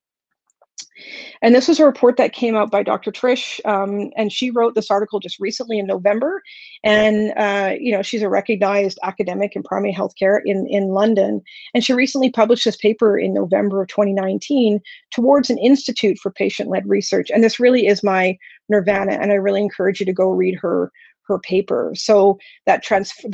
And this was a report that came out by Dr. Trish, and she wrote this article just recently in November. And, she's a recognized academic in primary healthcare in London. And she recently published this paper in November of 2019 towards an Institute for Patient-Led Research. And this really is my nirvana, and I really encourage you to go read her paper. So that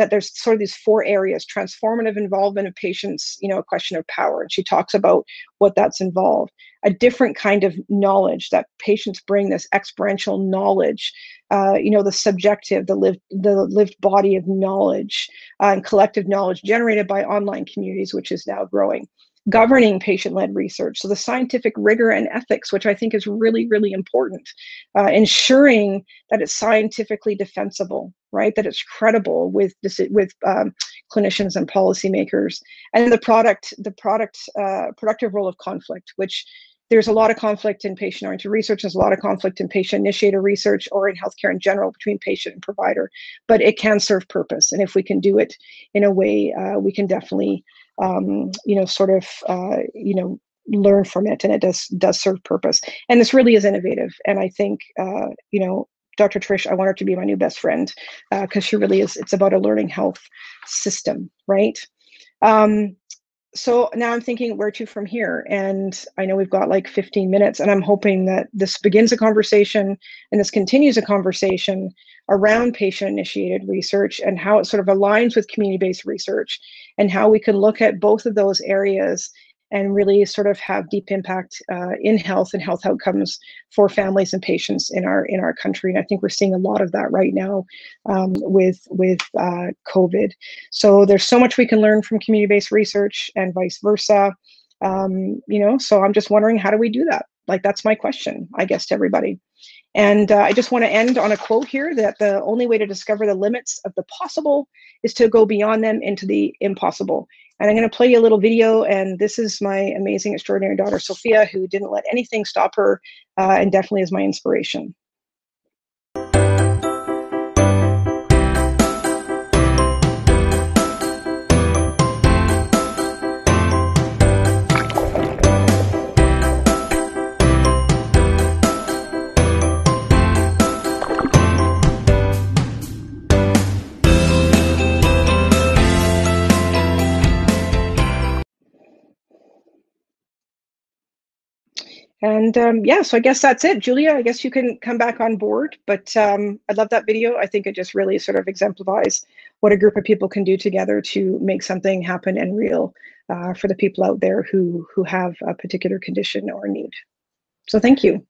there's sort of these four areas: transformative involvement of patients, a question of power. And she talks about what that's involved. A different kind of knowledge that patients bring, this experiential knowledge, the subjective, the lived body of knowledge, and collective knowledge generated by online communities, which is now growing. Governing patient-led research, so the scientific rigor and ethics, which I think is really, really important. Ensuring that it's scientifically defensible, right? That it's credible with clinicians and policymakers. And the productive role of conflict, which there's a lot of conflict in patient-oriented research. There's a lot of conflict in patient-initiated research or in healthcare in general between patient and provider, but it can serve purpose. And if we can do it in a way, we can definitely learn from it, and it does serve purpose. And this really is innovative. And I think, Dr. Trish, I want her to be my new best friend, because she really is. It's about a learning health system, right? So now I'm thinking, where to from here? And I know we've got like 15 minutes, and I'm hoping that this begins a conversation and this continues a conversation around patient-initiated research and how it sort of aligns with community-based research, and how we can look at both of those areas and really sort of have deep impact in health and health outcomes for families and patients in our country. And I think we're seeing a lot of that right now with COVID. So there's so much we can learn from community-based research and vice versa. So I'm just wondering, how do we do that? Like, that's my question, I guess, to everybody. And I just want to end on a quote here, that the only way to discover the limits of the possible is to go beyond them into the impossible. And I'm going to play you a little video. And this is my amazing, extraordinary daughter, Sophia, who didn't let anything stop her, and definitely is my inspiration. And so I guess that's it. Julia, I guess you can come back on board, but I love that video. I think it just really sort of exemplifies what a group of people can do together to make something happen and real for the people out there who have a particular condition or need. So thank you.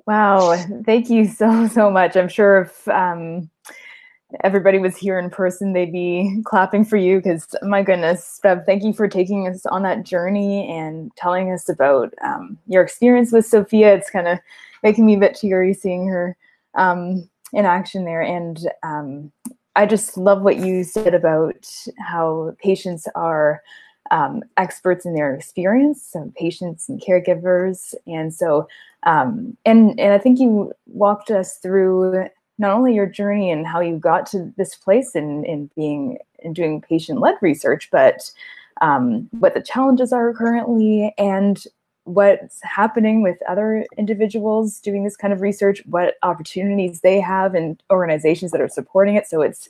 Wow, thank you so much. I'm sure if everybody was here in person, they'd be clapping for you, because my goodness, Bev, thank you for taking us on that journey and telling us about your experience with Sophia. It's kind of making me a bit teary seeing her in action there. And I just love what you said about how patients are experts in their experience, so patients and caregivers. And so, and I think you walked us through not only your journey and how you got to this place in doing patient-led research, but what the challenges are currently and what's happening with other individuals doing this kind of research, what opportunities they have and organizations that are supporting it. So it's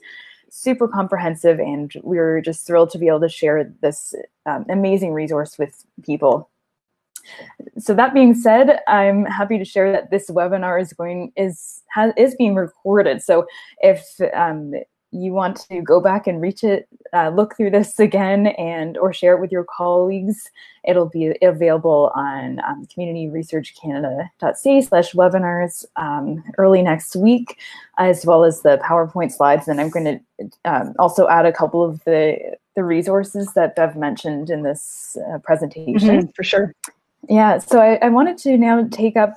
super comprehensive, and we're just thrilled to be able to share this amazing resource with people. So that being said, I'm happy to share that this webinar is being recorded. So if you want to go back and look through this again or share it with your colleagues, it'll be available on communityresearchcanada.ca/webinars early next week, as well as the PowerPoint slides. And I'm going to also add a couple of the resources that Bev mentioned in this presentation. For sure. Yeah, so I wanted to now take up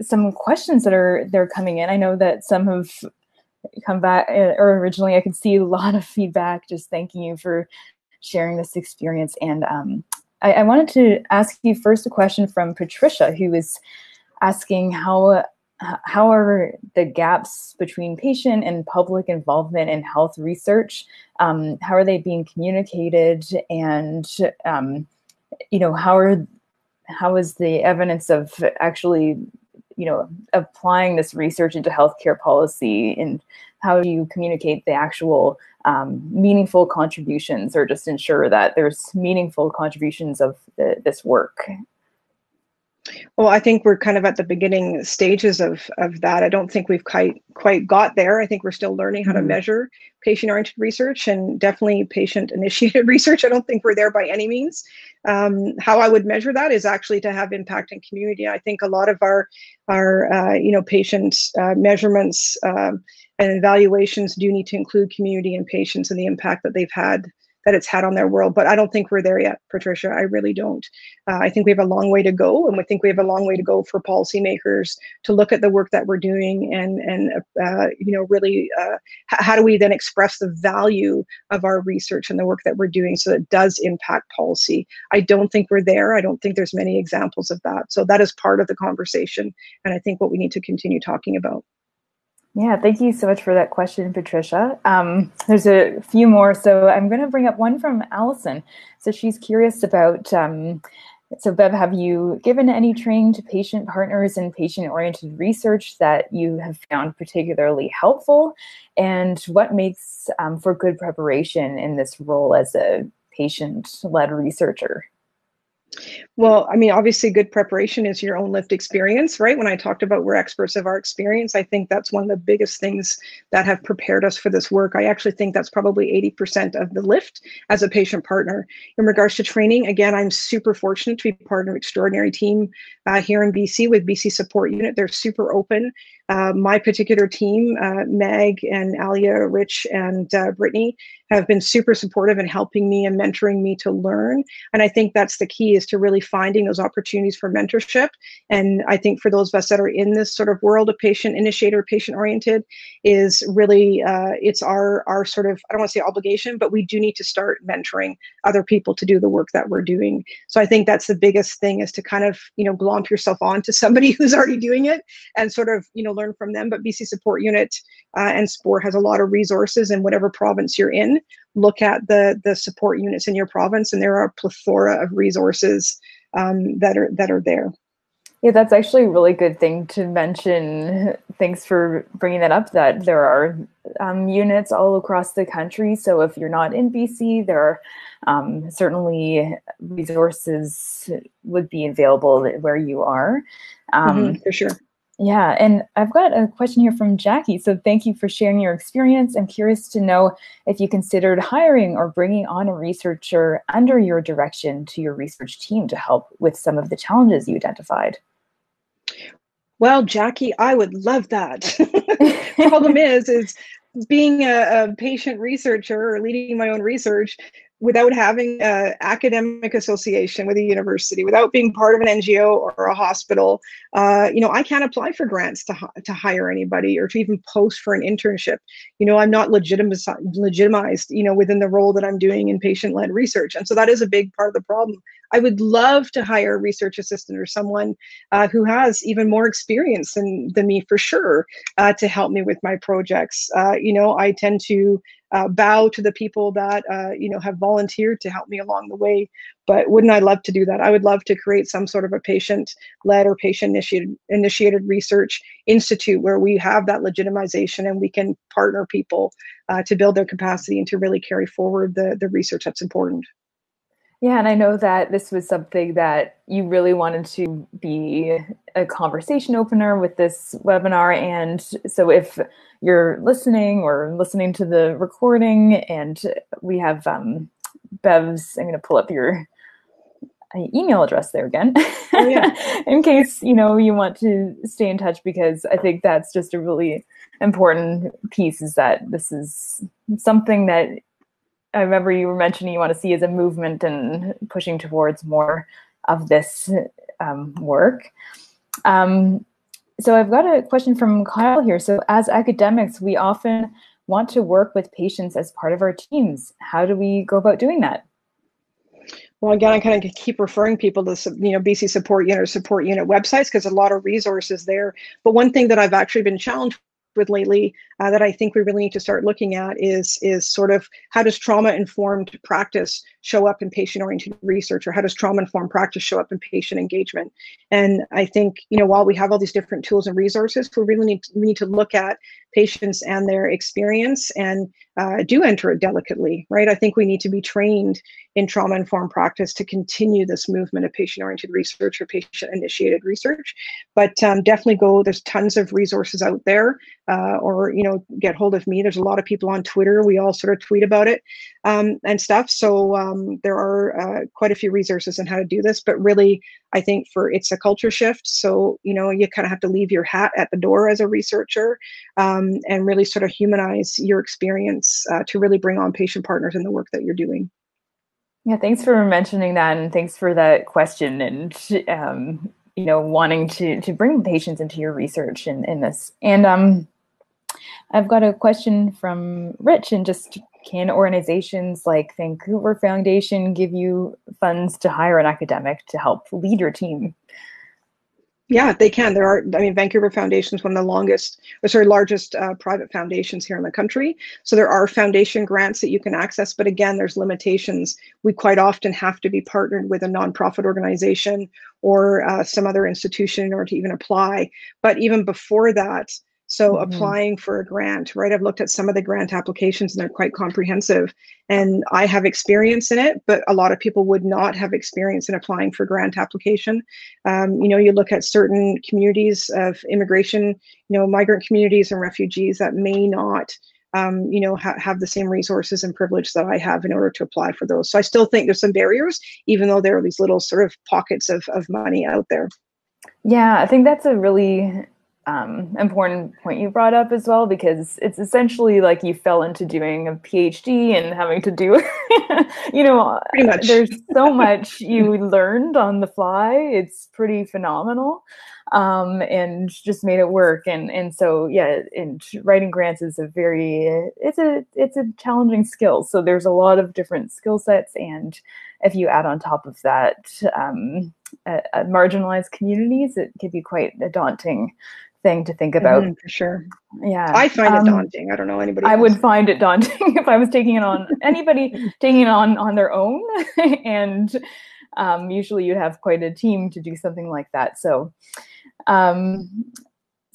some questions that are coming in. I know that some have come back, or originally I could see a lot of feedback just thanking you for sharing this experience. And I wanted to ask you first a question from Patricia, who is asking how are the gaps between patient and public involvement in health research? How are they being communicated? And how is the evidence of actually, applying this research into healthcare policy, and how do you communicate the actual meaningful contributions, or just ensure that there's meaningful contributions of this work? Well, I think we're kind of at the beginning stages of that. I don't think we've quite got there. I think we're still learning how to measure patient-oriented research, and definitely patient-initiated research. I don't think we're there by any means. How I would measure that is actually to have impact in community. I think a lot of our patient measurements and evaluations do need to include community and patients and the impact that it's had on their world. But I don't think we're there yet, Patricia. I really don't. I think we have a long way to go, and we think we have a long way to go for policymakers to look at the work that we're doing and really how do we then express the value of our research and the work that we're doing so that it does impact policy. I don't think we're there. I don't think there's many examples of that. So that is part of the conversation, and I think what we need to continue talking about. Yeah, thank you so much for that question, Patricia. There's a few more, so I'm going to bring up one from Allison. So she's curious about, so Bev, have you given any training to patient partners in patient-oriented research that you have found particularly helpful? And what makes for good preparation in this role as a patient-led researcher? Well, I mean, obviously, good preparation is your own lived experience, right? When I talked about we're experts of our experience, I think that's one of the biggest things that have prepared us for this work. I actually think that's probably 80% of the lift as a patient partner. In regards to training, again, I'm super fortunate to be part of an extraordinary team here in BC with BC Support Unit. They're super open. My particular team, Meg and Alia, Rich, and Brittany, have been super supportive in helping me and mentoring me to learn. And I think that's the key, is to really finding those opportunities for mentorship. And I think for those of us that are in this sort of world of patient initiated or patient oriented, is really, it's our sort of, I don't want to say obligation, but we do need to start mentoring other people to do the work that we're doing. So I think that's the biggest thing, is to kind of, glomp yourself on to somebody who's already doing it and sort of, learn from them. But BC Support Unit and SPOR has a lot of resources in whatever province you're in. Look at the support units in your province, and there are a plethora of resources that are there. Yeah, that's actually a really good thing to mention. Thanks for bringing that up, that there are units all across the country. So if you're not in BC, there are certainly resources would be available where you are. For sure. Yeah, and I've got a question here from Jackie. So thank you for sharing your experience. I'm curious to know if you considered hiring or bringing on a researcher under your direction to your research team to help with some of the challenges you identified. Well, Jackie, I would love that. Problem is being a patient researcher or leading my own research without having an academic association with a university, without being part of an NGO or a hospital, I can't apply for grants to hire anybody or to even post for an internship. I'm not legitimized, within the role that I'm doing in patient-led research. And so that is a big part of the problem. I would love to hire a research assistant or someone who has even more experience than me, for sure, to help me with my projects. I tend to bow to the people that have volunteered to help me along the way. But wouldn't I love to do that? I would love to create some sort of a patient-led or patient-initiated research institute where we have that legitimization and we can partner people to build their capacity and to really carry forward the research that's important. Yeah, and I know that this was something that you really wanted to be a conversation opener with this webinar. And so if you're listening or listening to the recording, and we have Bev's, I'm going to pull up your email address there again. Oh, yeah. In case, you want to stay in touch, because I think that's just a really important piece, is that this is something that I remember you were mentioning you want to see as a movement and pushing towards more of this work. So I've got a question from Kyle here. So as academics, we often want to work with patients as part of our teams. How do we go about doing that? Well, again, I kind of keep referring people to, BC Support Unit or Support Unit websites, because a lot of resources there. But one thing that I've actually been challenged with lately that I think we really need to start looking at is sort of, how does trauma-informed practice show up in patient-oriented research, or how does trauma-informed practice show up in patient engagement? And I think, while we have all these different tools and resources, we really need to look at patients and their experience and do enter it delicately, right? I think we need to be trained in trauma-informed practice to continue this movement of patient-oriented research or patient-initiated research. But definitely there's tons of resources out there, or, get hold of me. There's a lot of people on Twitter. We all sort of tweet about it and stuff. So there are quite a few resources on how to do this, but really, I think it's a culture shift. So, you kind of have to leave your hat at the door as a researcher and really sort of humanize your experience to really bring on patient partners in the work that you're doing. Yeah, thanks for mentioning that, and thanks for that question, and wanting to bring patients into your research in this. And I've got a question from Rich, and just, can organizations like Vancouver Foundation give you funds to hire an academic to help lead your team? Yeah, they can. Vancouver Foundation is one of the largest private foundations here in the country. So there are foundation grants that you can access, but again, there's limitations. We quite often have to be partnered with a nonprofit organization or some other institution in order to even apply. But even before that, So Mm-hmm. applying for a grant, right? I've looked at some of the grant applications and they're quite comprehensive. And I have experience in it, but a lot of people would not have experience in applying for grant application. You look at certain communities of immigration, migrant communities and refugees that may not have the same resources and privilege that I have in order to apply for those. So I still think there's some barriers, even though there are these little sort of pockets of money out there. Yeah, I think that's a really important point you brought up as well, because it's essentially like you fell into doing a PhD and having to do, Pretty much. there's so much you learned on the fly. It's pretty phenomenal, and just made it work. And so yeah, and writing grants is it's a challenging skill. So there's a lot of different skill sets, and if you add on top of that, marginalized communities, it could be quite a daunting thing to think about. For sure. Yeah. I find it daunting. I don't know anybody I else. would find it daunting if I was taking it on, anybody taking it on their own. And usually you'd have quite a team to do something like that. So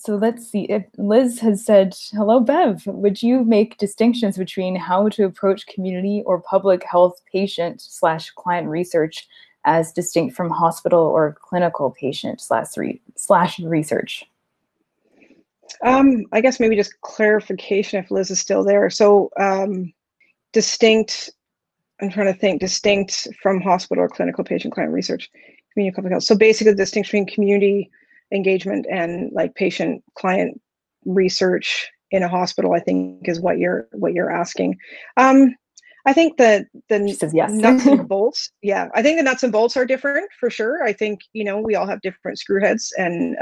let's see. If Liz has said, hello, Bev, would you make distinctions between how to approach community or public health patient/client research as distinct from hospital or clinical patient slash research? I guess maybe just clarification if Liz is still there. So distinct, I'm trying to think, distinct from hospital or clinical patient client research, community public health. So basically the distinction between community engagement and like patient client research in a hospital, I think is what you're asking. I think that She says yes. nuts and bolts, yeah, I think the nuts and bolts are different for sure. I think, we all have different screw heads and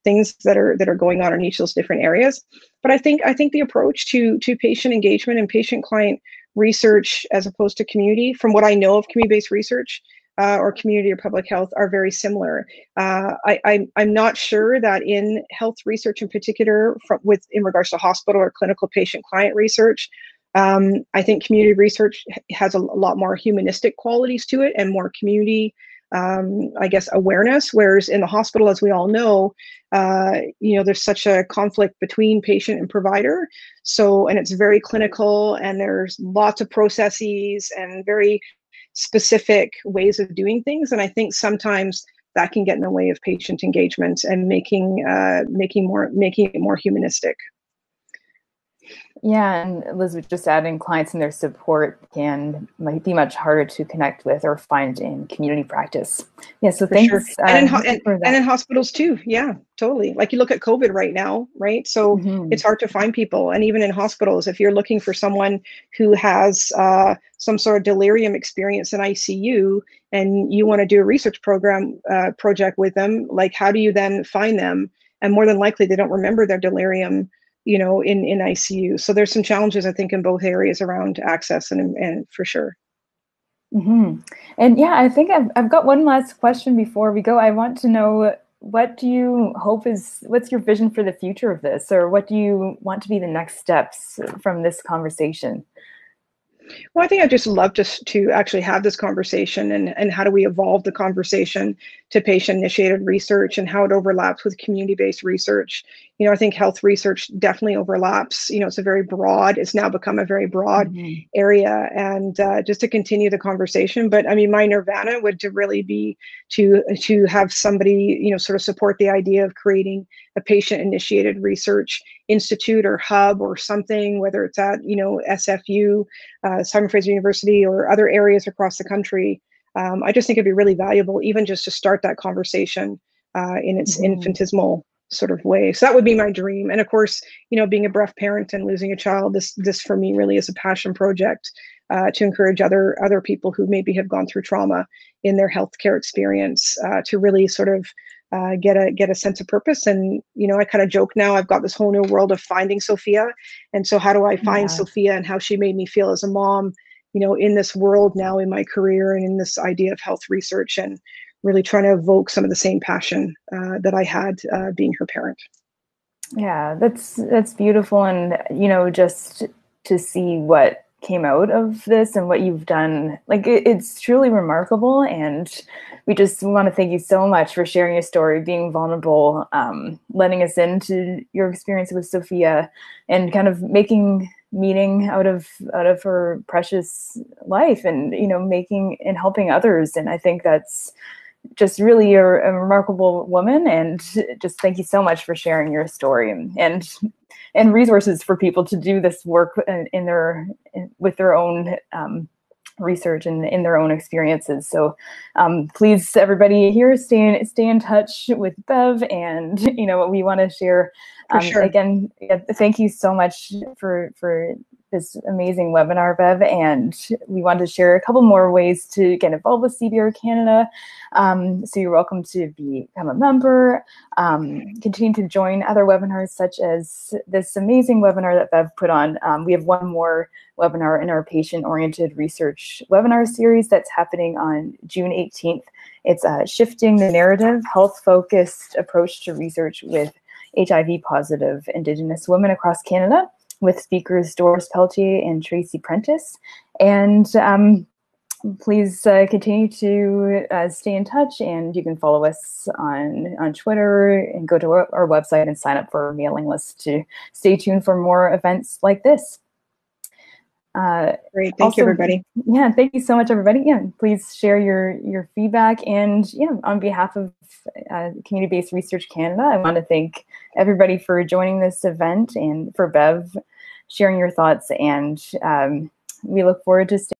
things that are going on in each of those different areas. But I think the approach to patient engagement and patient client research as opposed to community, from what I know of community-based research, or community or public health, are very similar. I'm not sure that in health research in particular, in regards to hospital or clinical patient client research, I think community research has a lot more humanistic qualities to it and more community, I guess, awareness. Whereas in the hospital, as we all know, there's such a conflict between patient and provider. So, and it's very clinical, and there's lots of processes and very specific ways of doing things. And I think sometimes that can get in the way of patient engagement and making it more humanistic. Yeah, and Liz was just adding, clients and their support might be much harder to connect with or find in community practice. Yeah, so For thanks. sure. And in hospitals too. Yeah, totally. Like you look at COVID right now, right? So it's hard to find people. And even in hospitals, if you're looking for someone who has some sort of delirium experience in ICU and you want to do a research project with them, like how do you then find them? And more than likely, they don't remember their delirium, in ICU. So there's some challenges, I think, in both areas around access and for sure. Mm-hmm. And yeah, I think I've got one last question before we go. I want to know, what's your vision for the future of this, or what do you want to be the next steps from this conversation? Well, I think I'd just love to actually have this conversation, and how do we evolve the conversation to patient-initiated research and how it overlaps with community-based research. I think health research definitely overlaps. It's now become a very broad area, and just to continue the conversation. But I mean, my nirvana would to really be to have somebody, sort of support the idea of creating a patient-initiated research institute or hub or something, whether it's at, SFU, Simon Fraser University, or other areas across the country. I just think it'd be really valuable, even just to start that conversation in its infinitesimal sort of way. So that would be my dream. And of course, being a bereft parent and losing a child, this for me really is a passion project to encourage other people who maybe have gone through trauma in their healthcare experience to really sort of get a sense of purpose. And I kind of joke now, I've got this whole new world of finding Sophia. And so how do I find Sophia and how she made me feel as a mom, in this world now, in my career and in this idea of health research, and really trying to evoke some of the same passion that I had being her parent. Yeah, that's beautiful. And just to see what came out of this and what you've done. Like, it's truly remarkable, and we just want to thank you so much for sharing your story, being vulnerable, letting us into your experience with Sophia, and kind of making meaning out of her precious life, and making and helping others. And I think that's just really you're a remarkable woman, and just thank you so much for sharing your story, and resources for people to do this work with their own research and in their own experiences. So please, everybody here, stay in touch with Bev, and we want to share. For sure. Again, thank you so much for this amazing webinar, Bev, and we want to share a couple more ways to get involved with CBR Canada. So you're welcome to become a member, continue to join other webinars such as this amazing webinar that Bev put on. We have one more webinar in our patient-oriented research webinar series that's happening on June 18th. It's Shifting the Narrative, Health-Focused Approach to Research with HIV-Positive Indigenous Women Across Canada, with speakers Doris Pelletier and Tracy Prentice. And please continue to stay in touch, and you can follow us on Twitter and go to our website and sign up for our mailing list to stay tuned for more events like this. Great, thank you, everybody. Yeah, thank you so much, everybody. Yeah, please share your feedback, and on behalf of Community-Based Research Canada, I want to thank everybody for joining this event, and for Bev sharing your thoughts, and we look forward to staying